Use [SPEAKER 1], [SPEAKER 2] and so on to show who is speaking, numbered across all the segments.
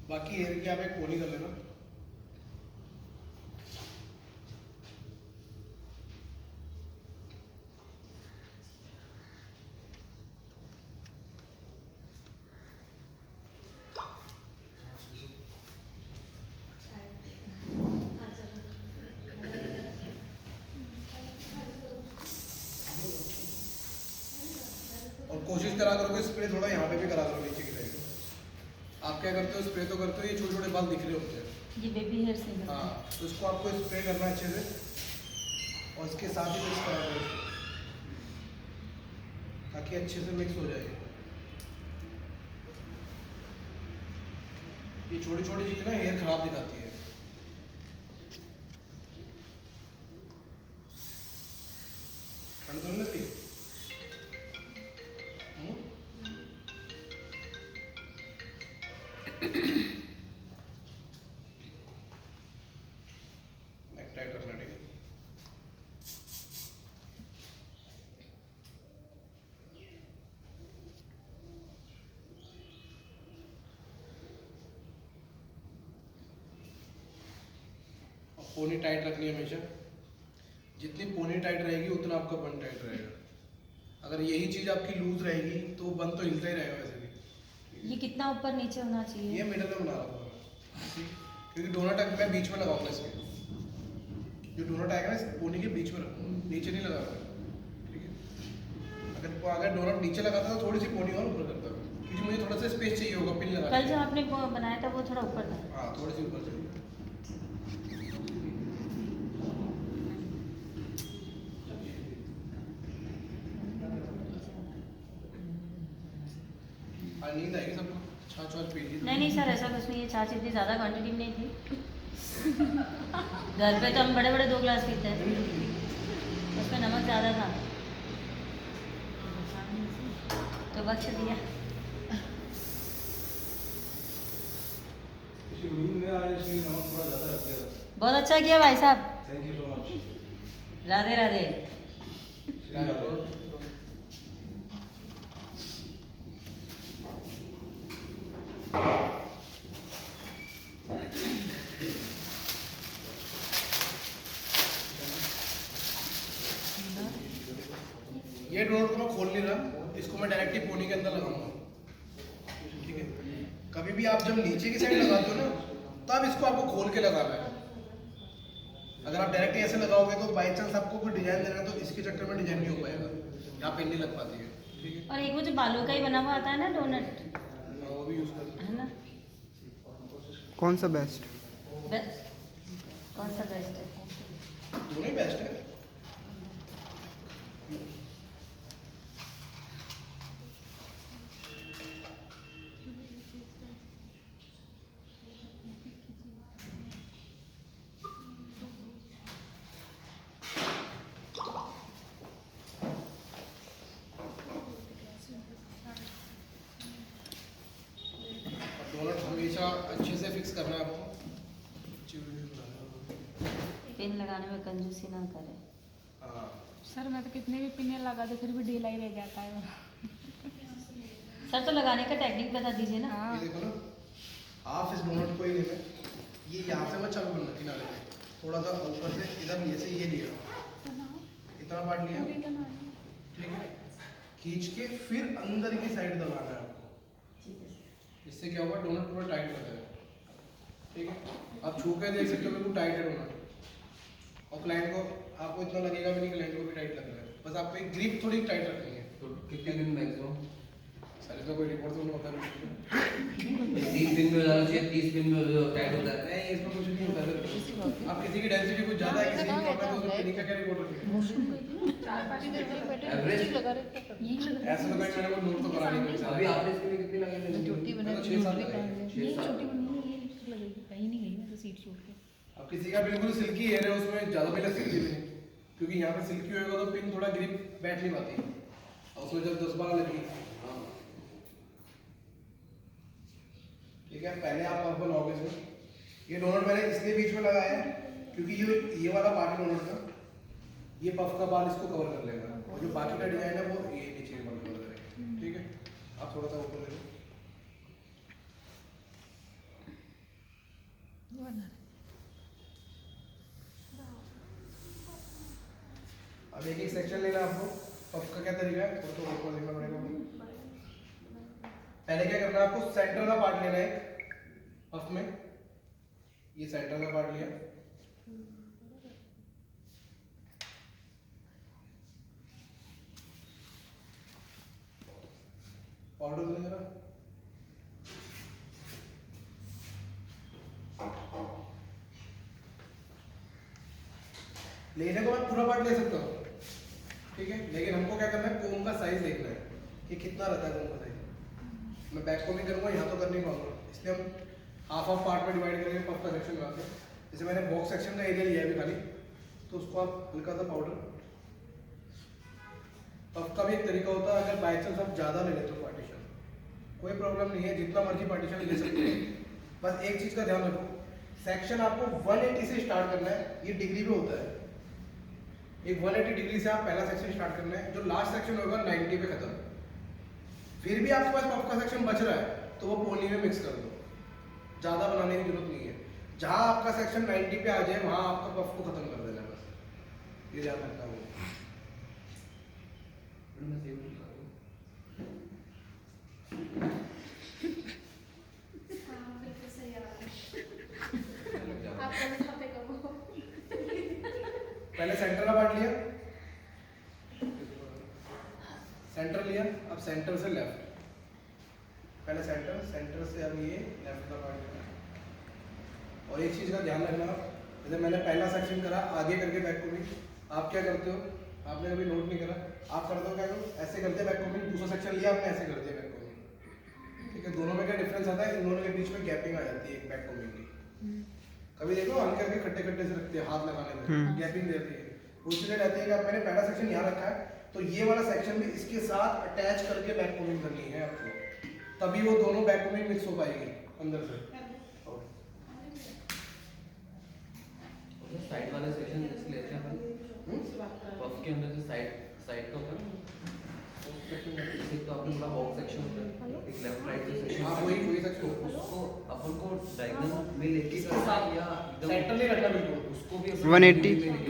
[SPEAKER 1] बाकी हेयर की आप एक पोनी कर लेना। और कोशिश करा करो कि स्प्रे थोड़ा यहाँ पे भी करा करो नीचे की साइड। आप क्या करते हो, स्प्रे तो करते हो, ये छोटे छोटे बाल दिख रहे होते हैं
[SPEAKER 2] ये बेबी हेयर से।
[SPEAKER 1] हाँ, तो इसको आपको स्प्रे करना है अच्छे से और इसके साथ ही मिक्स करा दो ताकि अच्छे से मिक्स हो जाए। ये छोटी छोटी चीज़ें ना हेयर खराब दिखाती है। ठंड तो नहीं लगती? नेक टाइट करना, ठीक है। पोनी टाइट रखनी है हमेशा। जितनी पोनी टाइट रहेगी उतना आपका बन टाइट रहेगा। अगर यही चीज़ आपकी लूज रहेगी तो बन तो हिलता ही रहेगा वैसे भी।
[SPEAKER 2] ये कितना ऊपर नीचे होना चाहिए?
[SPEAKER 1] ये मिडल में बना रहा हूँ क्योंकि डोनट मैं बीच में लगाऊंगा इसके। जो डोनट आएगा ना इस पोनी के बीच में रखूँगा, नीचे नहीं लगाऊंगा, ठीक है। अगर डोनट नीचे लगाता तो थोड़ी सी पोनी और ऊपर करता क्योंकि मुझे थोड़ा सा स्पेस चाहिए होगा पिन लगा।
[SPEAKER 2] कल जो आपने वो बनाया था वो थोड़ा ऊपर था।
[SPEAKER 1] हाँ, थोड़ी सी ऊपर चाहिए। नींद आएगी सबको, छाछ वाछ पी ली?
[SPEAKER 2] नहीं सर, ऐसा कुछ नहीं है। छाछ इतनी ज़्यादा क्वांटिटी में नहीं थी। घर पे तो हम बड़े बड़े 2 गिलास पीते हैं, उसमें नमक ज़्यादा था तो बख्श दिया। बहुत अच्छा किया भाई साहब,
[SPEAKER 1] thank you so much.
[SPEAKER 2] Radhe Radhe.
[SPEAKER 1] ये डोनट को मैं खोल नहीं रहा, इसको मैं डायरेक्टली पोनी के अंदर लगाऊंगा, ठीक है। कभी भी आप जब नीचे की साइड लगाते हो ना तब इसको आपको खोल के लगाना है। अगर आप डायरेक्टली ऐसे लगाओगे तो बाई चांस आपको कोई डिजाइन देना है तो इसके चक्कर में डिजाइन नहीं हो पाएगा, यहाँ पे नहीं लग पाती है, ठीक है।
[SPEAKER 2] और एक वो जो बालों का ही बना हुआ आता है ना डोनट,
[SPEAKER 1] वो भी यूज करते
[SPEAKER 2] है ना?
[SPEAKER 3] कौन सा बेस्ट?
[SPEAKER 2] कौन सा बेस्ट है?
[SPEAKER 1] दोनों ही बेस्ट है। डोनट हमेशा अच्छे से फिक्स करना है आपको।
[SPEAKER 2] पिन लगाने में कंजूसी ना करें।
[SPEAKER 1] हाँ,
[SPEAKER 4] सर मैं तो कितने भी पिने लगा दो फिर भी ढीला ही रह जाता है।
[SPEAKER 2] सर तो लगाने का टेक्निक बता दीजिए ना।
[SPEAKER 4] हाँ।
[SPEAKER 1] ये देखो ना, आप इस डोनट को ही लेना, ये यहाँ से मत चालू करना किनारे पे, थोड़ा सा ऊपर से इधर जैसे ये लिया, इतना पार्ट लिया, ठीक है। खींच के फिर अंदर की साइड दबाना है आपको, इससे क्या होगा डोनट पूरा टाइट हो जाएगा, ठीक है। आप छू के देख सकते हो बिल्कुल टाइट है डोनट। और क्लाइंट को आपको इतना लगेगा भी नहीं, क्लाइंट को भी टाइट लग रहा है, बस आपको एक ग्रिप थोड़ी टाइट रखनी है।
[SPEAKER 5] तो कितने दिन मैक्सिमम?
[SPEAKER 1] सर इसमें कोई रिपोर्ट तो नहीं होता है।
[SPEAKER 5] 30 दिन में हो जाना चाहिए, 30 दिन में जो टाइट होता है।
[SPEAKER 1] नहीं, इसमें कुछ नहीं होता है। आप किसी की डेंसिटी कुछ ज़्यादा है, किसी की कम है तो उसमें पिनिंग का क्या रिपोर्ट रखेंगे?
[SPEAKER 4] एवरेज लगा रहे थे।
[SPEAKER 1] ऐसा तो कोई मैंने को नोट तो करा नहीं है।
[SPEAKER 5] अभी आपने इसके लिए कितनी लगाई थी?
[SPEAKER 4] छोटी
[SPEAKER 1] मैं
[SPEAKER 4] बना
[SPEAKER 1] तो
[SPEAKER 4] के
[SPEAKER 1] 6-7
[SPEAKER 4] छोटी
[SPEAKER 1] लगाई।
[SPEAKER 4] पहन ले। ये छोटी बनी है, ये लिपस्टिक लगेगी, कहीं नहीं गई मैं तो सीट छोड़ के।
[SPEAKER 1] अब किसी का बिल्कुल सिल्की हेयर है, उसमें ज़्यादा भी लग सकती है, क्योंकि यहाँ पे सिल्की होएगा तो पिन थोड़ा ग्रिप बैठ नहीं पाती, और उसमें जब 10-12 लगी, ठीक है। पहले आप पर्पल लगाओगे इसमें। ये डोनट मैंने इसलिए बीच में लगाया है क्योंकि ये वाला पार्ट है डोनट का, ये पफ का बाल इसको कवर कर लेगा, और जो बाकी का डिजाइन है वो ये नीचे के बाल कवर करेगा, ठीक है। आप थोड़ा सा ऊपर देखो, अब एक एक सेक्शन लेना है आपको। पफ का क्या तरीका है वो तो आपको देखना पड़ेगा। पहले क्या करना है आपको, सेंटर का पार्ट लेना है पफ में। ये सेंटर का पार्ट लिया, पाउडर लेना जरा। लेने को मैं पूरा पार्ट ले सकता हूँ, ठीक है, लेकिन हमको क्या करना है, कोम का साइज देखना है कि कितना रहता है कोम का साइज। मैं बैक कोमिंग करूँगा, यहाँ तो कर नहीं पाऊंगा, इसलिए हम हाफ हाफ पार्ट में डिवाइड करेंगे पफ का सेक्शन बना के। जैसे मैंने बॉक्स सेक्शन का एरिया लिया है अभी खाली, तो उसको आप हल्का सा पाउडर। पफ का भी एक तरीका होता है, अगर बाई चांस आप ज़्यादा ले लेते हो पार्टीशन, कोई प्रॉब्लम नहीं है, जितना मर्जी पार्टीशन ले सकते हैं। बस एक चीज़ का ध्यान रखो, सेक्शन आपको 180 से स्टार्ट करना है, ये डिग्री पे होता है। एक 180 डिग्री से आप पहला सेक्शन स्टार्ट करना है, जो लास्ट सेक्शन होगा 90 पे खत्म। फिर भी आपके पास पफ का सेक्शन बच रहा है तो वो पोनी में मिक्स कर दो, ज़्यादा बनाने की जरूरत नहीं है। जहाँ आपका सेक्शन 90 पे आ जाए वहाँ आपका पफ को खत्म कर देना है, बस ये ध्यान रखना होगा।
[SPEAKER 5] मैं सेव नहीं कर रहा
[SPEAKER 6] हाँ बिल्कुल सही आ रहा है।
[SPEAKER 5] हूँ। क्या
[SPEAKER 6] आपका भी खाते का वो।
[SPEAKER 1] पहले सेंटर का पार्ट लिया, सेंटर लिया, अब सेंटर से लेफ्ट, पहले सेंटर, सेंटर से अब ये लेफ्ट का पार्ट लेना। और एक चीज़ का ध्यान रखना, जैसे मैंने पहला सेक्शन करा आगे करके बैक कोमिंग, आप क्या करते हो, आपने कभी नोट नहीं करा, आप करते हो क्या करो, ऐसे करते बैक कोमिंग, दूसरा सेक्शन लिया आपने ऐसे कर दिया बैक कोमिंग, ठीक है। दोनों में क्या डिफरेंस आता है, इन दोनों के बीच में गैपिंग आ जाती है एक बैक कोमिंग की। कभी देखो हल्के हल्के खट्टे खट्टे से रखते हैं हाथ लगाने में, गैपिंग देती है, उसलिए रहती है कि अब मैंने पहला सेक्शन यहाँ रखा है तो ये वाला सेक्शन भी इसके साथ अटैच करके बैक कोमिंग करनी है आपको, तभी वो दोनों बैक कोमिंग मिक्स हो पाएगी अंदर से।
[SPEAKER 5] साइड वाला सेक्शन जैसे लेते हैं अपन पफ के अंदर जो साइड साइड का होता है ना, एक तो अपने पूरा बॉक्स सेक्शन होता है, एक लेफ्ट राइट जो सेक्शन,
[SPEAKER 1] हाँ वही सेक्शन,
[SPEAKER 5] उसको अपन को डायगोनल में लेके करना है या
[SPEAKER 1] सेंटर नहीं रखना बिल्कुल,
[SPEAKER 5] उसको भी
[SPEAKER 3] 180
[SPEAKER 1] नहीं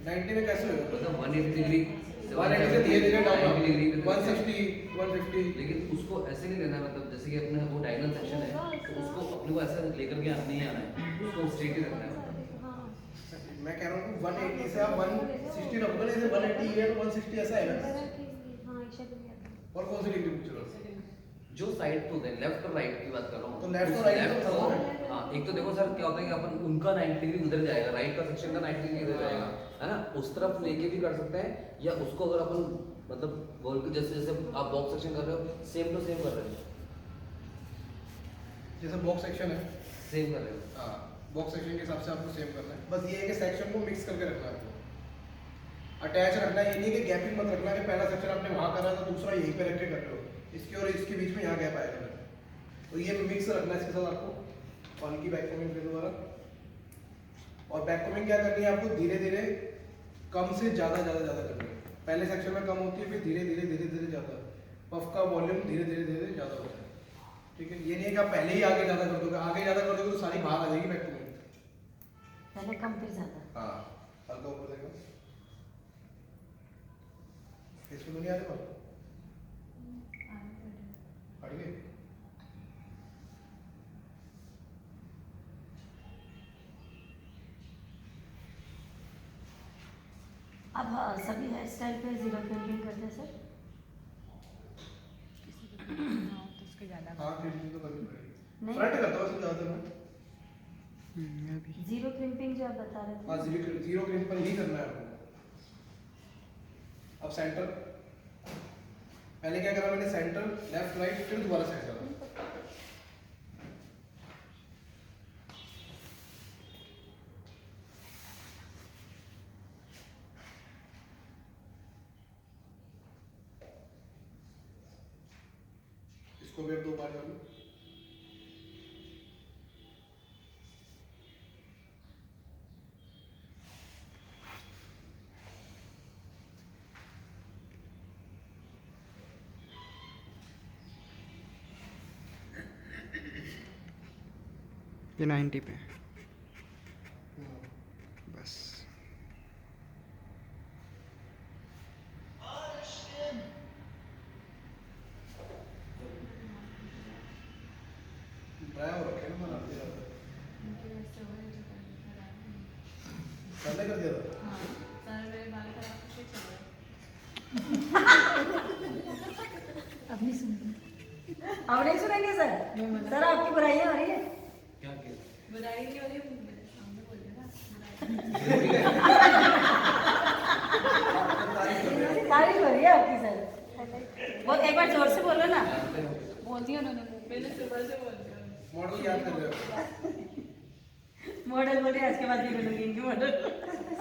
[SPEAKER 1] 90 में कैसे होगा,
[SPEAKER 5] मतलब 180 डिग्री
[SPEAKER 1] 180 से धीरे धीरे डाउन,
[SPEAKER 5] डिग्री
[SPEAKER 1] 160 150,
[SPEAKER 5] लेकिन उसको ऐसे नहीं लेना है, मतलब जैसे कि अपने वो डायगोनल सेक्शन है तो उसको अपने को ऐसा लेकर के नहीं आना है, उसको स्ट्रेट ही रखना है।
[SPEAKER 1] मैं कह रहा हूँ 180 से आप 160 रखोगे ना, जैसे 180 है तो 160 ऐसा है ना। और कौन सी डिग्री पूछ रहे हो,
[SPEAKER 5] जो साइड पे होते हैं लेफ्ट और राइट की बात कर रहा हूँ,
[SPEAKER 1] तो लेफ्ट और
[SPEAKER 5] उस
[SPEAKER 1] राइट
[SPEAKER 5] left
[SPEAKER 1] तो
[SPEAKER 5] को-
[SPEAKER 1] है।
[SPEAKER 5] हाँ, एक तो देखो सर क्या होता है कि अपन उनका 90 डिग्री उधर जाएगा, राइट का सेक्शन का 90 डिग्री इधर जाएगा, है ना, उस तरफ लेके भी कर सकते हैं, या उसको अगर अपन मतलब बोल के जैसे जैसे आप बॉक्स सेक्शन कर रहे हो सेम टू सेम कर रहे हो,
[SPEAKER 1] जैसे बॉक्स सेक्शन है,
[SPEAKER 5] सेम कर रहे हो।
[SPEAKER 1] हाँ बॉक्स सेक्शन के हिसाब से आपको सेव करना है, बस ये है कि सेक्शन को मिक्स करके रखना है आपको, अटैच रखना है, ये नहीं कि गैपिंग मत रखना कि पहला सेक्शन आपने वहाँ करा तो दूसरा यहीं पे रख के कर रहे हो, इसके और इसके बीच में यहाँ गैप आएगा, तो ये मिक्स रखना है इसके साथ आपको। और इनकी बैक कोमिंग फिर दोबारा, और बैक कोमिंग क्या करनी है आपको, धीरे धीरे कम से ज़्यादा ज़्यादा ज़्यादा करनी है, पहले सेक्शन में कम होती है फिर धीरे धीरे धीरे धीरे ज़्यादा, पफ का वॉल्यूम धीरे धीरे धीरे ज़्यादा होता है, ठीक है। ये नहीं है कि आप पहले ही आगे ज़्यादा कर दोगे, आगे ज़्यादा कर दोगे तो सारी बाहर आ जाएगी बैक कोमिंग।
[SPEAKER 2] पहले कम फिर ज़्यादा।
[SPEAKER 1] हाँ हल्का ऊपर देखो, इसमें तो नहीं आ रहे बाल, हट गए।
[SPEAKER 2] अब सभी हेयर स्टाइल पे जीरो क्रिम्पिंग करते हैं सर।
[SPEAKER 4] हाँ तो उसके ज़्यादा
[SPEAKER 1] हाँ क्रिम्पिंग तो करनी पड़ेगी,
[SPEAKER 2] नहीं।
[SPEAKER 1] फ्रंट करता हूँ वैसे ज़्यादातर मैं।
[SPEAKER 3] मैं भी
[SPEAKER 2] जीरो क्रिम्पिंग जो आप बता रहे थे।
[SPEAKER 1] हाँ जीरो क्रिम्प पर ही करना है आपको। अब सेंटर, पहले क्या करा मैंने, सेंटर लेफ्ट राइट फिर दोबारा सेंटर, इसको भी अब 2 बार कर लो।
[SPEAKER 3] ये 90 पे बस।
[SPEAKER 1] ट्राई हो रखे ना बनाते जाते पहले कर दिया था
[SPEAKER 6] हाँ सर मेरे बाल खराब कैसे चल रहे
[SPEAKER 4] अब नहीं सुन
[SPEAKER 2] अब नहीं सुनेंगे सर। सर आपकी बुराइयां हो रही है।
[SPEAKER 5] क्या किया
[SPEAKER 6] बुराई नहीं हो रही मेरे सामने बोल देना
[SPEAKER 2] तारीफ हो रही है आपकी सर। वो एक बार जोर से बोलो ना।
[SPEAKER 6] बोल दिया उन्होंने मैंने सुबह से बोल दिया
[SPEAKER 1] मॉडल याद कर रहे हो
[SPEAKER 2] मॉडल बोले आज के बाद नहीं बोलूंगी इनकी मॉडल।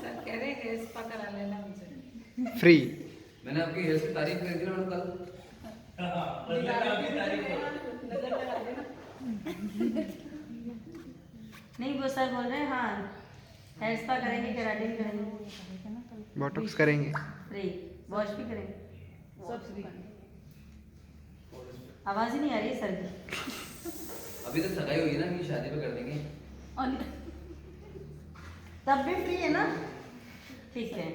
[SPEAKER 6] सर कह रहे हैं हेयर स्पा करा लेना मुझे
[SPEAKER 3] फ्री।
[SPEAKER 5] मैंने आपकी हेयर की तारीफ करी थी ना मैडम कल।
[SPEAKER 6] नजर लगा देना
[SPEAKER 2] नहीं वो सर बोल रहे हैं हाँ हेयर स्पा करेंगे, केराटिन करेंगे,
[SPEAKER 3] बॉटॉक्स करेंगे।
[SPEAKER 2] फ्री वॉश भी करेंगे।
[SPEAKER 6] सब फ्री
[SPEAKER 2] आवाज़ ही नहीं आ रही है सर की।
[SPEAKER 5] अभी तो सगाई हुई ना, कि शादी पे कर देंगे।
[SPEAKER 2] और तब भी फ्री है ना? ठीक है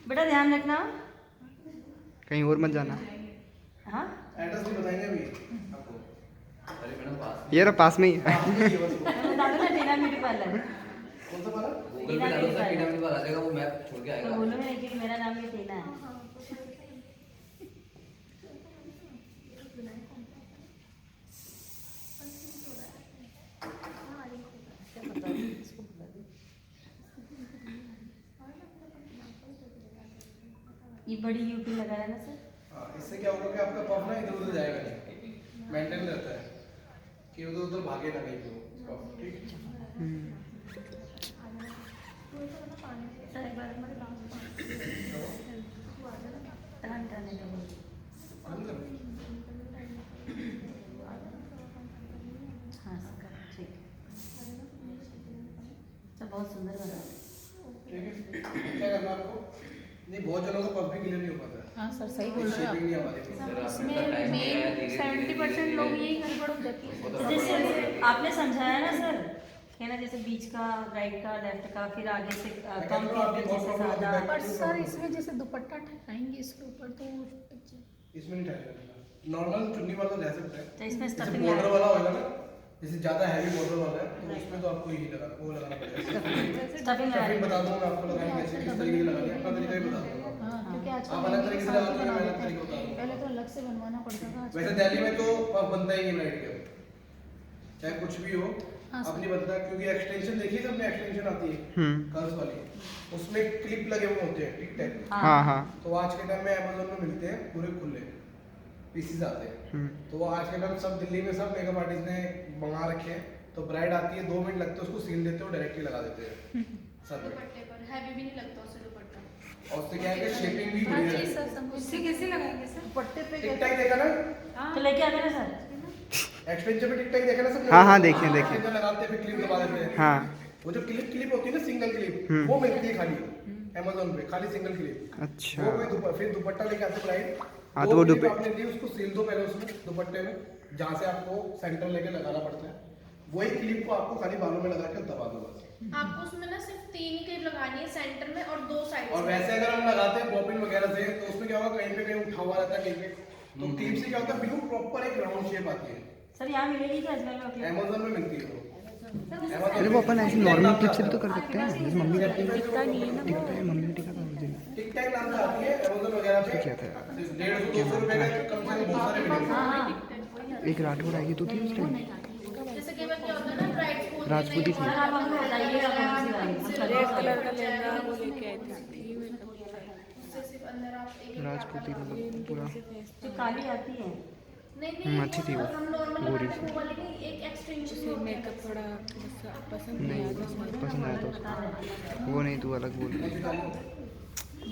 [SPEAKER 2] बेटा ध्यान रखना।
[SPEAKER 3] कहीं और मत जाना।
[SPEAKER 2] हाँ
[SPEAKER 1] एड्रेस भी बताएंगे अभी आपको
[SPEAKER 5] अरे मैडम पास
[SPEAKER 3] ये रहा पास में ही है।
[SPEAKER 1] ये बस वो।
[SPEAKER 2] मैं बता दो ना टीना ब्यूटी पार्लर।
[SPEAKER 1] कौन सा वाला
[SPEAKER 5] गूगल पे डालो सर, टीना मेरे पास आ जाएगा, वो मैप छोड़ के
[SPEAKER 2] तो
[SPEAKER 5] आएगा।
[SPEAKER 2] बोलो नहीं कि मेरा नाम भी टीना है। ये बड़ी यूपी लगा है ना सर।
[SPEAKER 1] हाँ, इससे क्या होगा कि आपका पफ ना इधर उधर जाएगा नहीं, मेंटेन रहता है कि उधर उधर भागे ना कहीं पे वो पफ, ठीक
[SPEAKER 2] सर एक बार हमारे टर्न करने का बोलिए।
[SPEAKER 1] बंद कर।
[SPEAKER 2] हाँ सर ठीक है। सर बहुत सुंदर बना है।
[SPEAKER 1] ठीक है क्या करना है आपको? नहीं बहुत जनों को पफ भी क्लियर नहीं हो पाता है,
[SPEAKER 4] हाँ सर सही बोल रहे हो
[SPEAKER 1] शेपिंग नहीं आ
[SPEAKER 5] सर,
[SPEAKER 1] पाती।
[SPEAKER 5] आपने
[SPEAKER 6] इसमें
[SPEAKER 5] इतना time दिया है,
[SPEAKER 6] मेन
[SPEAKER 5] धीरे-धीरे
[SPEAKER 6] 70% लोग यही गड़बड़ हो जाती है
[SPEAKER 5] तो
[SPEAKER 2] जैसे आपने समझाया ना सर है ना, जैसे बीच का, राइट का, लेफ्ट का, फिर आगे से कम जैसे सादा।
[SPEAKER 4] पर सर इसमें जैसे दुपट्टा ठहराएंगे इसके ऊपर तो वो टिक जाए।
[SPEAKER 1] इसमें नहीं ठहरेगा, नॉर्मल चुन्नी वाला रह सकता है।
[SPEAKER 2] तो इसमें
[SPEAKER 1] जैसे
[SPEAKER 2] स्टफिंग
[SPEAKER 1] बॉर्डर वाला होगा ना, जैसे ज्यादा हैवी बॉर्डर वाला है तो उसमें तो आपको यही लगा वो लगाना पड़ेगा।
[SPEAKER 2] स्टफिंग लगा
[SPEAKER 1] स्टफिंग बता दूंगा मैं आपको लगानी कैसे, किस तरीके से लगानी है, अपना तरीका ही बता दूंगा।
[SPEAKER 4] हाँ क्योंकि
[SPEAKER 1] आप
[SPEAKER 4] आजकल
[SPEAKER 1] अलग तरीके से
[SPEAKER 4] साथ
[SPEAKER 1] लगाते हो, मैं
[SPEAKER 4] बना
[SPEAKER 1] अलग
[SPEAKER 4] देते
[SPEAKER 1] तरीके बता
[SPEAKER 4] हैं।
[SPEAKER 1] दूंगा।
[SPEAKER 4] पहले तो अलग से बनवाना पड़ता था।
[SPEAKER 1] वैसे दिल्ली में तो पफ बनता ही नहीं ब्राइड के, चाहे कुछ भी हो
[SPEAKER 4] हाँ, सर।
[SPEAKER 1] अपनी बनता है, क्योंकि एक्सटेंशन देखिए सबने एक्सटेंशन आती है कर्व्स वाली, उसमें क्लिप लगे हुए होते हैं, टिक टैक।
[SPEAKER 3] हाँ हाँ।
[SPEAKER 1] तो आज के टाइम में अमेज़न में मिलते हैं पूरे खुले पीसीज आते हैं। तो वो आज के टाइम सब दिल्ली में सब मेकअप आर्टिस्ट ने मंगा रखे हैं। तो ब्राइड आती है 2 मिनट लगते हैं उसको सील देते हो, डायरेक्टली लगा देते हैं सब में।
[SPEAKER 6] दुपट्टे पर हैवी भी नहीं लगता उससे दुपट्टा।
[SPEAKER 1] और उससे क्या है कि शेपिंग भी
[SPEAKER 4] हाँ
[SPEAKER 1] बढ़िया
[SPEAKER 4] जी
[SPEAKER 1] रहती
[SPEAKER 4] सर
[SPEAKER 1] है।
[SPEAKER 4] समझ
[SPEAKER 6] उससे कैसे लगाएंगे सर?
[SPEAKER 4] दुपट्टे पे
[SPEAKER 1] टिक टैक देखा ना,
[SPEAKER 2] तो लेके आ गए ना सर।
[SPEAKER 1] एक्सटेंशन में टिक टैक देखा ना सब।
[SPEAKER 3] हाँ, हाँ, देखे, देखे।
[SPEAKER 1] एक्सटेंशन लगाते हैं फिर क्लिप दबा देते हैं।
[SPEAKER 3] हाँ।
[SPEAKER 1] वो जो क्लिप होती है ना, सिंगल क्लिप, वो मिलती है खाली अमेज़न पे, खाली सिंगल क्लिप।
[SPEAKER 3] अच्छा।
[SPEAKER 1] वो कोई फिर दुपट्टा लेके आते ब्राइड।
[SPEAKER 3] हाँ, तो वो
[SPEAKER 1] क्लिप
[SPEAKER 3] दुपट्टे-
[SPEAKER 1] आपने दी उसको सील दो पहले उसमें दुपट्टे में, जहाँ से आपको सेंटर लेके लगाना पड़ता है। वही क्लिप को आपको खाली बालों में लगा के दबा दो बस।
[SPEAKER 6] आपको उसमें ना सिर्फ 3 ही क्लिप लगानी है, सेंटर में और 2 साइड
[SPEAKER 1] और वैसे अगर हम लगाते हैं बॉबिन वगैरह से तो उसमें क्या होगा, कहीं पे कहीं उठा हुआ रहता है कहीं पे, तो क्लिप से क्या होता है बिल्कुल प्रॉपर एक राउंड शेप आती है।
[SPEAKER 2] सर यहाँ मिलेगी क्या अजमेर में क्लिप?
[SPEAKER 1] अमेज़न में मिलती है वो।
[SPEAKER 3] अरे वो अपन ऐसे नॉर्मल क्लिप से भी तो कर सकते हैं, जैसे मम्मी करती है।
[SPEAKER 4] टिकता नहीं है ना वो।
[SPEAKER 3] टिकता है, मम्मी ने टिका था उस दिन।
[SPEAKER 1] टिक टैक नाम से आती है अमेज़न वगैरह पे।
[SPEAKER 3] क्या था यार?
[SPEAKER 1] 150-200 रुपए का कम से कम बहुत सारे मिलेंगे।
[SPEAKER 4] हाँ
[SPEAKER 3] एक राठौड़ आई तो थी उस टाइम।
[SPEAKER 6] जैसे कि क्या होता है ना, ब्राइड्स बोलते हैं
[SPEAKER 3] राजपूती थी।
[SPEAKER 2] सर आप हमको बताइएगा कौन सी वाली? हम
[SPEAKER 6] रेड
[SPEAKER 2] रेड
[SPEAKER 6] कलर
[SPEAKER 2] कलर
[SPEAKER 6] का लहंगा वो लेके
[SPEAKER 4] आए थे।
[SPEAKER 6] उससे सिर्फ अंदर आप एक
[SPEAKER 3] राजपूती मतलब पूरा।
[SPEAKER 2] जो काली आती है।
[SPEAKER 6] नहीं
[SPEAKER 3] अच्छी थी वो,
[SPEAKER 6] हम नॉर्मल
[SPEAKER 3] गोरी
[SPEAKER 6] लगाते हैं वो वाली नहीं, एक एक्सटेंशन
[SPEAKER 4] मेकअप थोड़ा पसंद नहीं
[SPEAKER 3] नहीं
[SPEAKER 4] आता उसमें।
[SPEAKER 3] पसंद आया तो उसको। वो नहीं, तू अलग बोल।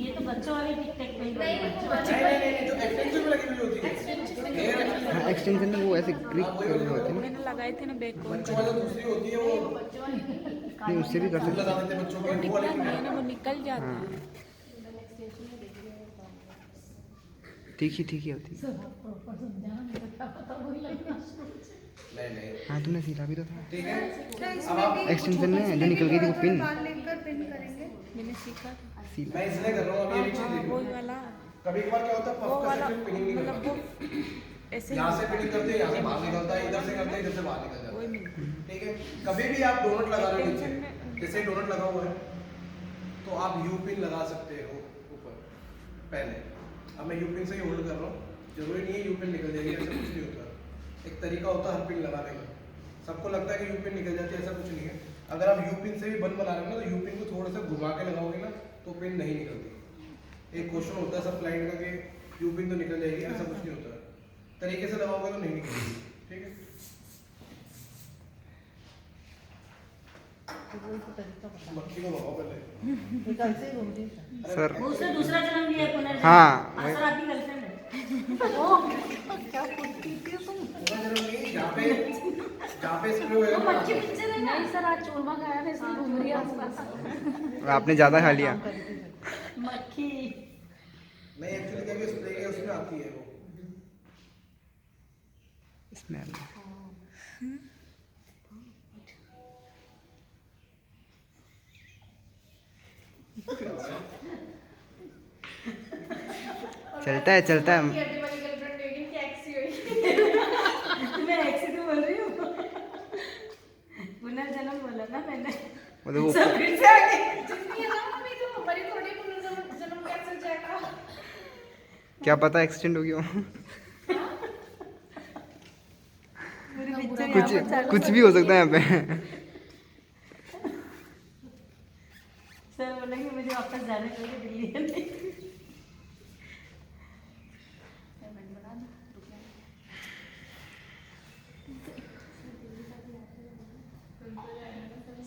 [SPEAKER 2] ये तो बच्चों वाली टिक टैक पे ही
[SPEAKER 6] नहीं,
[SPEAKER 2] बनी
[SPEAKER 6] वो
[SPEAKER 2] है।
[SPEAKER 1] नहीं, जो एक्सटेंशन में लगी हुई होती है।
[SPEAKER 6] एक्सटेंशन में
[SPEAKER 3] हाँ, एक्सटेंशन में वो ऐसे ग्रिप कर रहे होते हैं ना।
[SPEAKER 4] मैंने लगाए थे ना बैक को।
[SPEAKER 1] बच्चों वाली दूसरी होती है वो,
[SPEAKER 6] बच्चों वाली
[SPEAKER 3] नहीं, उससे भी कर
[SPEAKER 1] फूल
[SPEAKER 3] सकते
[SPEAKER 1] लगा देते हैं बच्चों
[SPEAKER 4] वो
[SPEAKER 1] के, वो
[SPEAKER 4] टिकता
[SPEAKER 1] वाली
[SPEAKER 4] नहीं है ना, वो निकल जाता
[SPEAKER 3] हाँ।
[SPEAKER 4] है।
[SPEAKER 3] तीखी होती है।
[SPEAKER 1] नहीं नहीं
[SPEAKER 3] हाँ, तुमने सीखा भी तो था।
[SPEAKER 1] ठीक है। अब
[SPEAKER 6] अब
[SPEAKER 1] आप
[SPEAKER 3] एक्सटेंशन में जो निकल गई थी वो पिन
[SPEAKER 6] लेकर पिन करेंगे।
[SPEAKER 4] मैंने सीखा था।
[SPEAKER 3] सीला।
[SPEAKER 1] मैं इसलिए कर रहा हूँ, अब ये भी चीज
[SPEAKER 4] हाँ,
[SPEAKER 1] देखो।
[SPEAKER 4] वही वाला
[SPEAKER 1] कभी कभार क्या होता है
[SPEAKER 4] वो
[SPEAKER 1] पफ का
[SPEAKER 4] वाला
[SPEAKER 1] सेक्शन पिनिंग नहीं
[SPEAKER 4] मतलब
[SPEAKER 1] होता।
[SPEAKER 4] वो
[SPEAKER 1] यहाँ से फिटिंग करते हैं, यहाँ से बाहर निकलता है, इधर से करते हैं, इधर से बाहर निकल जाता है। ठीक है, कभी भी आप डोनट लगा रहे हो नीचे, जैसे डोनट लगा हुआ है तो आप यू पिन लगा सकते हो ऊपर पहले। अब मैं यू पिन से ही होल्ड कर रहा हूँ, जरूरी नहीं है यू पिन निकल जाएगी, ऐसा कुछ नहीं होता। एक तरीका होता है हर पिन लगाने का। सबको लगता है कि यू पिन निकल जाती है, ऐसा कुछ नहीं है। अगर आप यू पिन से भी बंद बना रहे हो ना, तो यू पिन को थोड़ा सा घुमा के लगाओगे ना तो पिन नहीं निकलती। एक क्वेश्चन होता है सब क्लाइंट का कि यू पिन तो निकल जाएगी, ऐसा कुछ नहीं होता। तरीके से लगाओगे तो नहीं निकलेगी। ठीक है, मक्खी को लगाओ पहले।
[SPEAKER 4] कल से घूम रही है।
[SPEAKER 3] सर
[SPEAKER 2] वो उसने दूसरा जन्म लिया है, पुनर्जन्म।
[SPEAKER 3] हाँ,
[SPEAKER 2] सर आपकी गर्लफ्रेंड है।
[SPEAKER 4] क्या पूछती थी तुम?
[SPEAKER 1] पूरा जरूर नहीं, जहाँ पे स्प्रे होएगा
[SPEAKER 2] वो
[SPEAKER 1] ना,
[SPEAKER 2] मच्छी पिक्चर है ना।
[SPEAKER 4] नहीं सर, आज चूरमा खाया था इसलिए घूम रही है आसपास।
[SPEAKER 3] आपने ज़्यादा खा लिया।
[SPEAKER 2] मक्खी।
[SPEAKER 1] नहीं एक्चुअली क्या स्प्रे है उसमें आती है वो।
[SPEAKER 3] स्मेल चलता है चलता है।
[SPEAKER 6] ये वाली गर्लफ्रेंड होगी कि एक्सी होगी।
[SPEAKER 2] मैं एक्सी तो बोल रही हूँ। पुनर्जन्म बोला ना मैंने।
[SPEAKER 3] वो तो
[SPEAKER 2] सब फिर से आ गए।
[SPEAKER 6] जितनी है ना मम्मी, तो हमारी थोड़ी पुनर्जन्म जन्म कैंसिल जाएगा।
[SPEAKER 3] क्या पता एक्सटेंड हो गया हो।
[SPEAKER 2] पूरी पिक्चर
[SPEAKER 3] कुछ
[SPEAKER 2] यहाँ पर चालू
[SPEAKER 3] कुछ
[SPEAKER 2] कर
[SPEAKER 3] भी हो
[SPEAKER 2] दी
[SPEAKER 3] सकता है
[SPEAKER 2] है।
[SPEAKER 3] यहाँ पे।
[SPEAKER 2] सर बोलेंगे मुझे वापस जाने के लिए दिल्ली है नहीं। पेमेंट बना दो, रुक जाओ।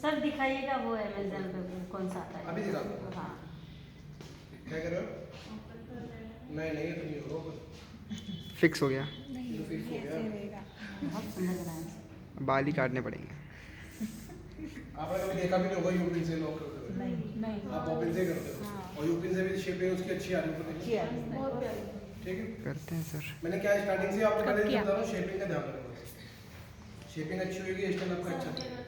[SPEAKER 2] सर दिखाइएगा वो अमेज़न पे कौन सा आता है।
[SPEAKER 1] अभी दिखा दो।
[SPEAKER 2] हाँ।
[SPEAKER 1] क्या कर रहे हो? नहीं नहीं, ये तो नहीं होगा।
[SPEAKER 3] फिक्स हो गया।
[SPEAKER 1] ये फिक्स हो गया।
[SPEAKER 2] बहुत सुंदर बनाया है।
[SPEAKER 3] बाल ही काटने पड़ेंगे।
[SPEAKER 1] आपने कभी देखा भी नहीं होगा यूपिन से लॉक करते हुए।
[SPEAKER 4] नहीं
[SPEAKER 1] आप ओपन से ही करते हो, और यूपिन से भी शेपिंग उसकी अच्छी आ रही है।
[SPEAKER 6] बहुत प्यारी।
[SPEAKER 1] ठीक है,
[SPEAKER 3] करते हैं सर।
[SPEAKER 1] मैंने क्या स्टार्टिंग से आपको पहले बता रहा हूँ, शेपिंग का ध्यान रखना। शेपिंग अच्छी होगी, स्टाइल आपका अच्छा रहेगा।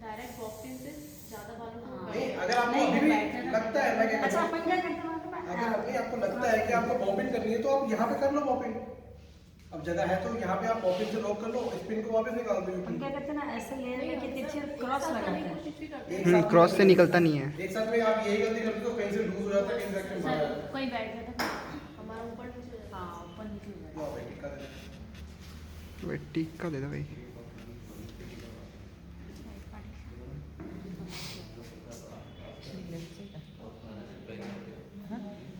[SPEAKER 6] डायरेक्ट बॉक्सिंग से ज्यादा बालों को
[SPEAKER 1] नहीं, अगर आपको अभी भी लगता है, मैं क्या
[SPEAKER 2] अच्छा
[SPEAKER 1] कहता हूँ,
[SPEAKER 2] अपन क्या करते हैं वहाँ पे?
[SPEAKER 1] अगर अभी आपको लगता है कि आपको बॉबिन करनी है तो आप यहाँ पे कर लो बॉबिन। अब जगह है तो यहाँ पे आप बॉबिन से लॉक कर लो, स्पिन को वापस निकाल दो।
[SPEAKER 2] अपन क्या करते हैं ना, ऐसे लेयर लेके तिरछे क्रॉस लगाते हैं।
[SPEAKER 1] एक साथ
[SPEAKER 3] क्रॉस से निकलता नहीं है।
[SPEAKER 1] एक साथ में आप यही गलती करते हो, कहीं से लूज हो जाता है, कहीं से बाहर आ जाता है।
[SPEAKER 6] कोई बैठ जाता है हमारा ऊपर नीचे हो जाता है।
[SPEAKER 2] हाँ ऊपर नीचे हो जाता
[SPEAKER 1] लो भाई, टिक्का दे दो।
[SPEAKER 3] भाई टिक्का दे दो भाई।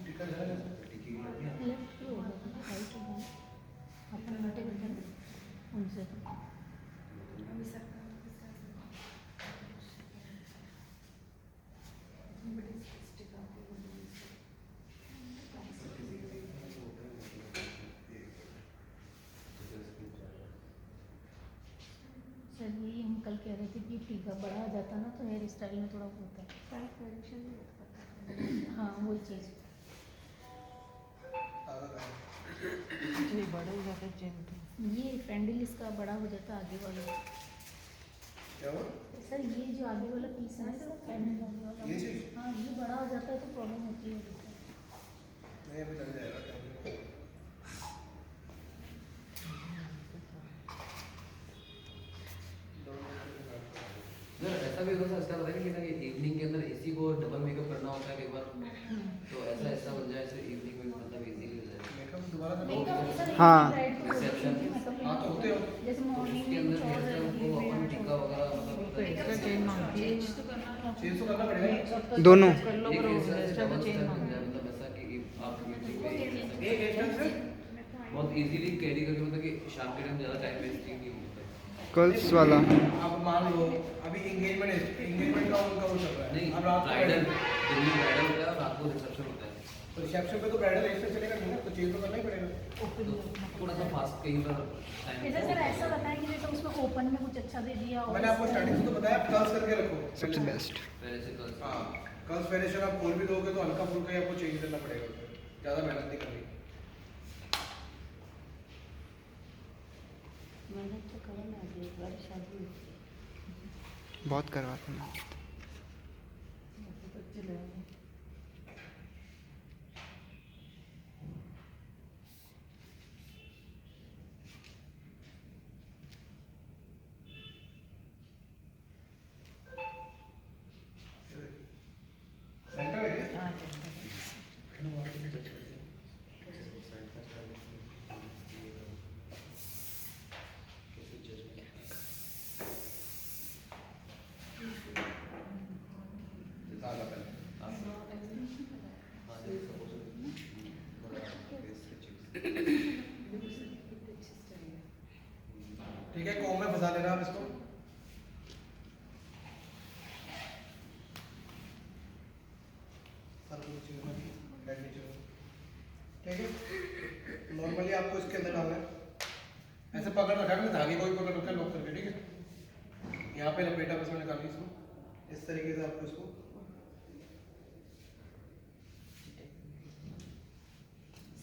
[SPEAKER 1] टिक्का दे दो।
[SPEAKER 4] उनसे सर यही हम कल कह रहे थे कि टीका बड़ा आ जाता ना तो हेयर स्टाइल में थोड़ा होता है। हाँ वही चीज़। ये पेंडल इसका बड़ा हो जाता आगे वाला।
[SPEAKER 1] क्या हुआ?
[SPEAKER 4] सर ये जो आगे वाला पीस है ना सर, पेंडल आगे वाला,
[SPEAKER 1] ये चीज?
[SPEAKER 4] हाँ ये बड़ा हो जाता है तो प्रॉब्लम होती है।
[SPEAKER 1] नहीं, अभी चल जाएगा।
[SPEAKER 5] सर ऐसा भी होता है, इसका पता नहीं कि ना, ये इवनिंग के अंदर इसी को डबल मेकअप करना होता है कई बार, तो ऐसा बन जाए सर इवनिंग में, मतलब इजीली हो जाए।
[SPEAKER 1] मेकअप दोबारा कर लो।
[SPEAKER 4] मेकअप सर
[SPEAKER 3] हाँ।
[SPEAKER 1] हाँ तो होते हो।
[SPEAKER 4] जैसे मॉर्निंग
[SPEAKER 5] उसके
[SPEAKER 4] में
[SPEAKER 5] अंदर
[SPEAKER 4] कुछ और
[SPEAKER 5] हेयर स्टाइल को अपन टिक्का वगैरह
[SPEAKER 1] चेंज तो करना पड़ेगा।
[SPEAKER 3] दोनों।
[SPEAKER 5] एक हेयर स्टाइल से डबल स्टाइल बन जाए, मतलब ऐसा कि आप यूट्यूब पे
[SPEAKER 1] एक एक से
[SPEAKER 5] बहुत इजीली कैरी करके, मतलब कि शाम के टाइम ज़्यादा टाइम वेस्टिंग नहीं होता है।
[SPEAKER 3] कर्ल्स वाला।
[SPEAKER 1] अब मान लो अभी एंगेजमेंट का उनका वो चल रहा है।
[SPEAKER 5] नहीं,
[SPEAKER 1] अब रात को
[SPEAKER 5] ब्राइडल दिन में ब्राइडल होता है और रात को रिसेप्शन होता है,
[SPEAKER 1] तो रिसेप्शन पे तो ब्राइडल एक से चलेगा नहीं ना, तो चेंज तो करना ही पड़ेगा।
[SPEAKER 5] थोड़ा सा फास्ट कहीं पर
[SPEAKER 4] जैसे सर ऐसा बताएं कि जैसे उसमें ओपन में कुछ अच्छा दे दिया और
[SPEAKER 1] मैंने आपको स्टार्टिंग से तो बताया, कर्ल्स करके रखो
[SPEAKER 3] सबसे बेस्ट।
[SPEAKER 5] पहले से कल
[SPEAKER 1] हाँ, कर्ल्स वेरिएशन आप कोई भी दोगे तो हल्का फुल्का ही आपको चेंज करना पड़ेगा, ज़्यादा मेहनत नहीं करनी।
[SPEAKER 2] मैंने तो कहा ना अभी एक बार शादी हुई थी।
[SPEAKER 3] बहुत करवाते हैं।
[SPEAKER 1] में फंसा लेना आप इसको। सर को नीचे करना, हेड नीचे करना। ठीक है, नॉर्मली आपको इसके अंदर डालना है। ऐसे पकड़ रखा है, धागे को भी पकड़ रखा है लॉक करके। ठीक है, यहाँ पे लपेटा, बस मैंने निकाली इसको इस तरीके से। आपको इसको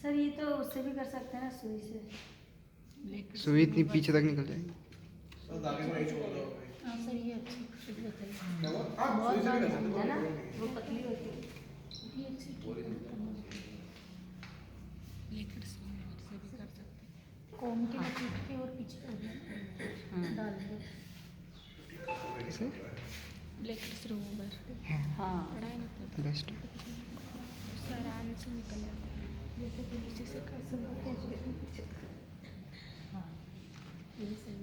[SPEAKER 2] सर ये तो उससे भी कर सकते हैं ना, सुई से।
[SPEAKER 3] सुई इतनी पीछे तक निकल जाएगी।
[SPEAKER 1] सर धागे को नहीं छोड़ दो।
[SPEAKER 4] हाँ सर ये अच्छी खुशी बताइए।
[SPEAKER 1] क्या हुआ? हाँ, सुई से भी कर सकते हो,
[SPEAKER 2] है ना,
[SPEAKER 1] कोई प्रॉब्लम नहीं है।
[SPEAKER 2] वो पतली होती है।
[SPEAKER 4] ये अच्छी कोम के पीठ के और पीछे कर देना, डाल दो।
[SPEAKER 3] ऐसे
[SPEAKER 2] हाँ
[SPEAKER 3] बेस्ट।
[SPEAKER 4] हाँ ये सही है।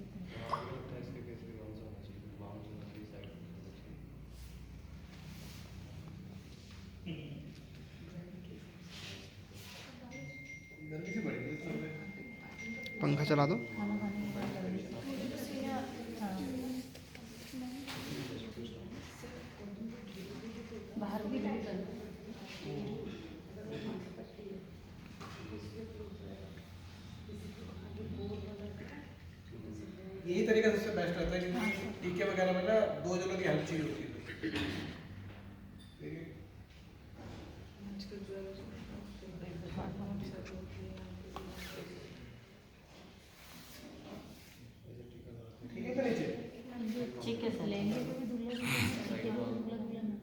[SPEAKER 1] जल्दी से बढ़िए सर में।
[SPEAKER 3] पंखा चला दो।
[SPEAKER 4] खाना खाने के बाद लगे। हाँ बाहर भी नहीं कर
[SPEAKER 1] यही तरीका सबसे बेस्ट रहता है, क्योंकि टीके वगैरह में ना 2 जनों की हेल्प चाहिए होती है। ठीक है, ठीक है, नीचे
[SPEAKER 2] ठीक है सर।
[SPEAKER 4] लेंगे तो भी दूल्हा दूल्हा में।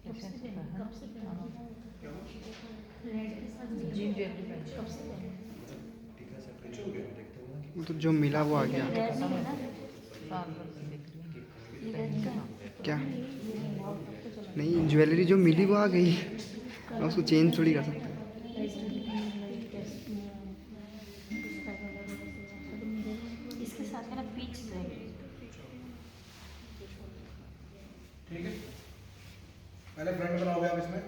[SPEAKER 4] कब से पहना? रेड के साथ जीन ज्वेलरी पहनी। कब से पहना?
[SPEAKER 3] तो जो मिला वो आ गया।
[SPEAKER 2] रेड नहीं है ना, ये रेड का है।
[SPEAKER 3] क्या नहीं, ज्वेलरी जो मिली वो आ गई। मैं उसको चेंज थोड़ी कर सकता।
[SPEAKER 2] इसके साथ है ना पीच से।
[SPEAKER 1] ठीक है, पहले फ्रंट बनाओगे आप इसमें।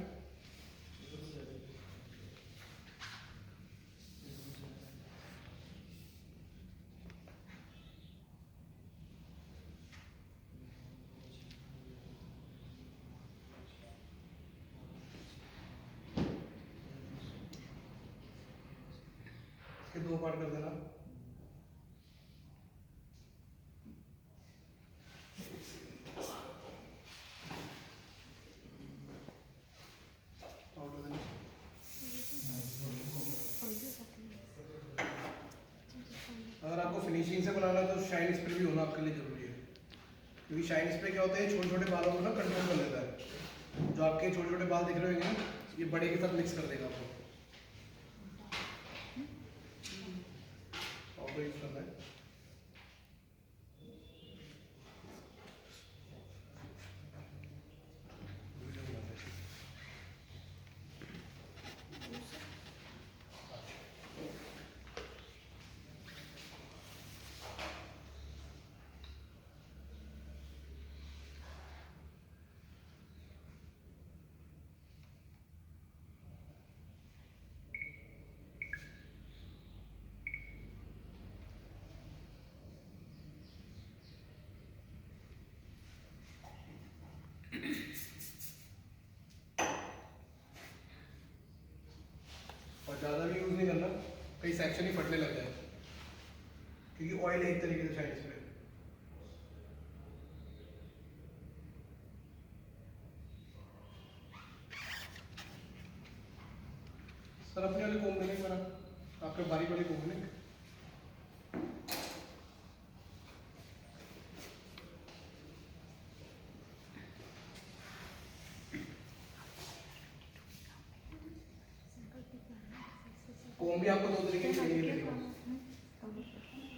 [SPEAKER 1] इसके 2 पार्ट कर देना। अगर आपको फिनिशिंग से बनाना है तो शाइन स्प्रे भी होना आपके लिए जरूरी है, क्योंकि शाइन स्प्रे क्या होता है, छोटे छोटे बालों को ना कंट्रोल कर लेता है। जो आपके छोटे छोटे बाल दिख रहे होंगे ना, ये बड़े के साथ मिक्स कर देगा आपको। पाउडर यूज करना है। और ज़्यादा भी यूज़ नहीं करना, कई सेक्शन ही फटने लग जाए, क्योंकि ऑयल एक तरीके से शाइन स्प्रे। सर अपने वाले कोम देने मेरा, आपके बारीक वाले कोम देने। कोम भी आपको 2 तरीके की चाहिए।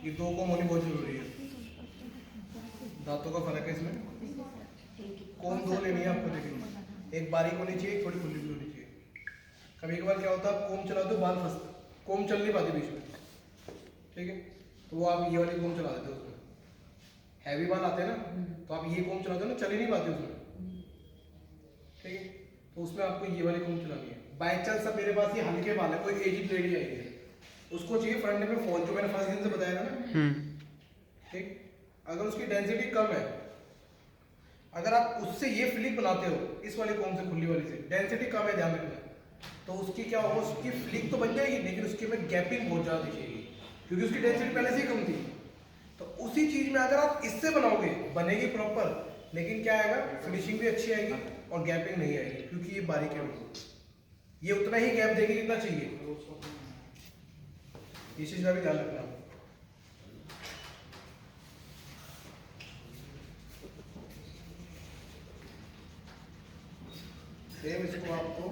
[SPEAKER 1] ये 2 कोम होनी बहुत जरूरी है। दांतों का फर्क है इसमें। कोम 2 लेनी है आपको, लेकिन एक बारीक होनी चाहिए, एक थोड़ी खुली भी होनी चाहिए। कभी कभार क्या होता है, आप कोम चलाते हो बाल फंसते, कोम चल नहीं पाती बीच में। ठीक है, तो वो आप ये वाली कोम चला देते हो उसमें। हैवी बाल आते हैं ना, तो आप ये कोम चलाते हो ना, चल ही नहीं पाते उसमें। ठीक है, तो उसमें आपको ये वाली कॉम्ब चलानी है। बाई चांस अब मेरे पास ये हल्के बाल है, कोई एजिड लेडी आई है, उसको चाहिए फ्रंट में फॉल, जो मैंने फर्स्ट दिन से बताया था ना, ठीक। अगर उसकी डेंसिटी कम है, अगर आप उससे ये फ्लिक बनाते हो, इस वाली कॉम्ब से, खुली वाली से, डेंसिटी कम है, ध्यान रखना, तो उसकी क्या होगा, उसकी फ्लिक तो बन जाएगी लेकिन उसके में गैपिंग बहुत ज़्यादा दिखेगी, क्योंकि उसकी डेंसिटी पहले से ही कम थी। तो उसी चीज़ में अगर आप इससे बनाओगे, बनेगी प्रॉपर, लेकिन क्या आएगा, फिनिशिंग भी अच्छी आएगी और गैपिंग नहीं आएगी, क्योंकि ये बारीक है बिल्कुल, ये उतना ही गैप देगी जितना चाहिए। इस चीज़ का भी ध्यान रखना। सेम इसको आपको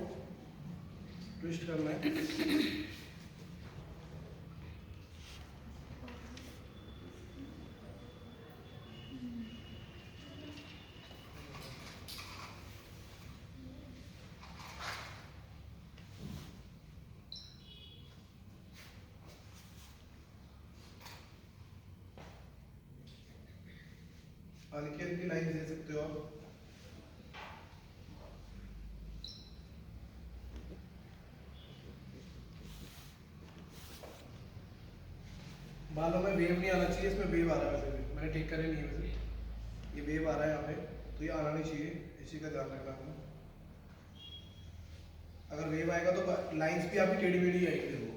[SPEAKER 1] ट्विस्ट करना है। हल्की हल्की लाइन दे सकते हो आप। बालों में वेव नहीं आना चाहिए, इसमें वेव आ रहा है वैसे भी, मैंने ठीक करे नहीं है वैसे, ये वेव आ रहा है यहाँ पे, तो ये आना नहीं चाहिए, इसी का ध्यान रखना आपको। अगर वेव आएगा तो लाइंस भी आपकी टेढ़ी मेढ़ी आएगी देखो।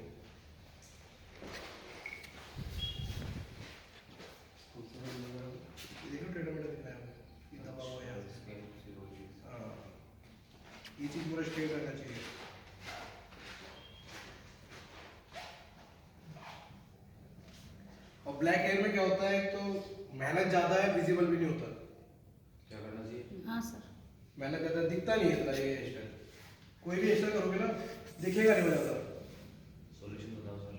[SPEAKER 1] ये देखो टेढ़ा मेढ़ा दिख रहा है, ये दबा हुआ है यहाँ से। हाँ, ये चीज़ पूरा स्ट्रेट रहना चाहिए। और ब्लैक हेयर में क्या होता है, तो मेहनत ज़्यादा है, विजिबल भी नहीं होता।
[SPEAKER 5] क्या करना चाहिए?
[SPEAKER 2] हाँ सर।
[SPEAKER 1] मेहनत ज़्यादा दिखता नहीं है इतना, ये हेयर स्टाइल कोई भी हेयर स्टाइल करोगे ना, दिखेगा नहीं ज़्यादा।
[SPEAKER 5] सॉल्यूशन बताओ सर।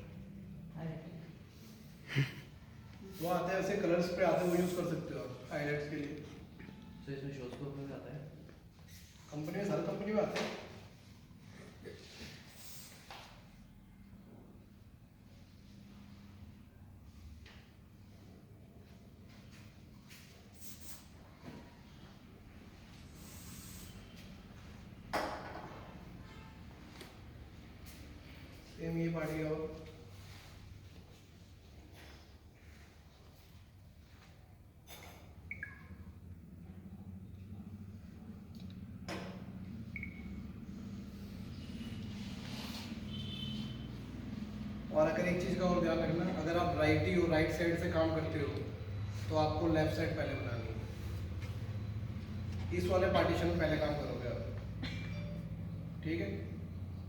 [SPEAKER 1] वो आते हैं ऐसे कलर्स पे आते हैं, वो यूज़ कर सकते हो आप हाईलाइट्स के लिए।
[SPEAKER 5] सर इसमें शोज को में आता है?
[SPEAKER 1] कंपनी में, सारी कंपनी में आते हैं। सेम ये पार्टी का और अगर एक चीज़ का और ध्यान रखना, अगर आप राइटी हो, राइट साइड से काम करते हो, तो आपको लेफ्ट साइड पहले बनानी है। इस वाले पार्टीशन में पहले काम करोगे आप, ठीक है।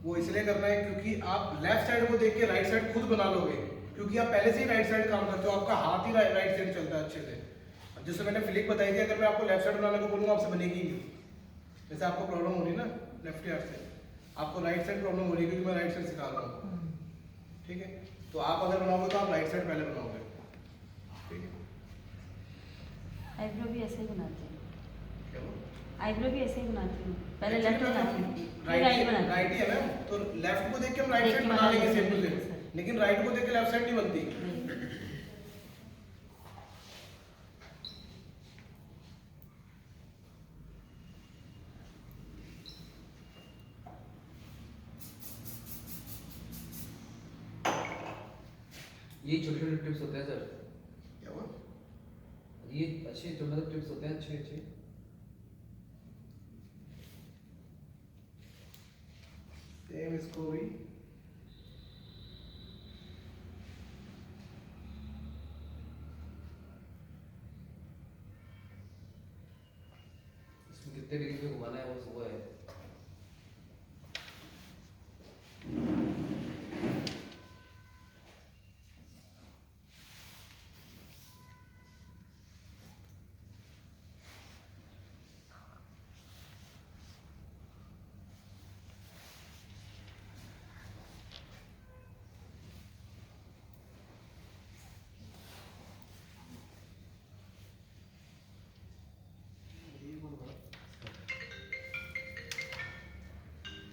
[SPEAKER 1] वो इसलिए करना है क्योंकि आप लेफ्ट साइड को देख के राइट साइड खुद बना लोगे, क्योंकि आप पहले से ही राइट साइड काम करते हो, आपका हाथ ही राइट साइड चलता है अच्छे से। अब जैसे मैंने फ्लिक बताई थी, अगर मैं आपको लेफ्ट साइड बनाने को बोलूँगा, आपसे बनेगी ही नहीं। जैसे आपको प्रॉब्लम हो रही है ना लेफ्ट हैंड से, आपको राइट साइड प्रॉब्लम हो रही है क्योंकि मैं राइट साइड सिखा रहा हूँ, ठीक है। तो आप अगर बनाओगे तो आप राइट साइड पहले बनाओगे, ठीक है।
[SPEAKER 2] आईब्रो भी ऐसे ही बनाते हैं,
[SPEAKER 1] क्या वो
[SPEAKER 2] आईब्रो भी ऐसे ही बनाती हूँ, पहले लेफ्ट बनाती हूँ, फिर
[SPEAKER 1] राइट
[SPEAKER 2] राइट बनाती हूँ।
[SPEAKER 1] राइट ही है ना, तो लेफ्ट को देख के हम राइट
[SPEAKER 2] देख
[SPEAKER 1] साइड
[SPEAKER 2] के
[SPEAKER 1] बना
[SPEAKER 2] बना
[SPEAKER 1] लेंगे
[SPEAKER 2] लेंगे,
[SPEAKER 1] सेम टू सेम,
[SPEAKER 2] सर।
[SPEAKER 1] लेकिन राइट को देख के लेफ्ट साइड नहीं बनती।
[SPEAKER 2] नहीं।
[SPEAKER 5] ये छोटे छोटे टिप्स होते हैं सर,
[SPEAKER 1] क्या हुआ?
[SPEAKER 5] ये अच्छे जो मतलब टिप्स होते हैं अच्छे अच्छे।
[SPEAKER 1] सेम इसको भी
[SPEAKER 5] इसमें कितने डिग्री पे घुमाना है वो है।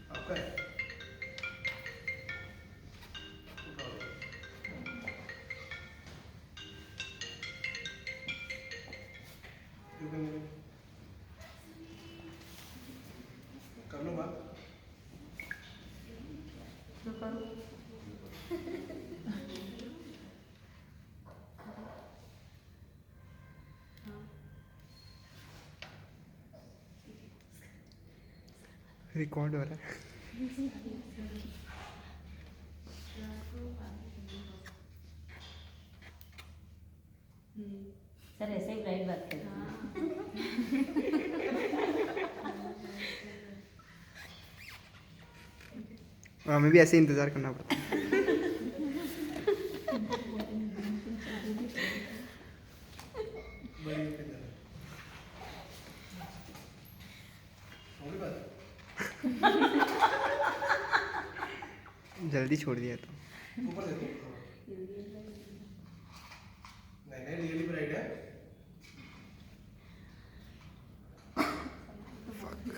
[SPEAKER 1] आपका है। क्यों करने?
[SPEAKER 2] करो।
[SPEAKER 3] रिकॉर्ड हो रहा है।
[SPEAKER 2] सर ऐसे ही ब्राइट बात करते हैं।
[SPEAKER 3] और हमें भी ऐसे ही इंतज़ार करना पड़ता है।
[SPEAKER 1] बड़ी किधर है? हो गई बात?
[SPEAKER 3] जल्दी छोड़ दिया तो।
[SPEAKER 1] ऊपर देखो।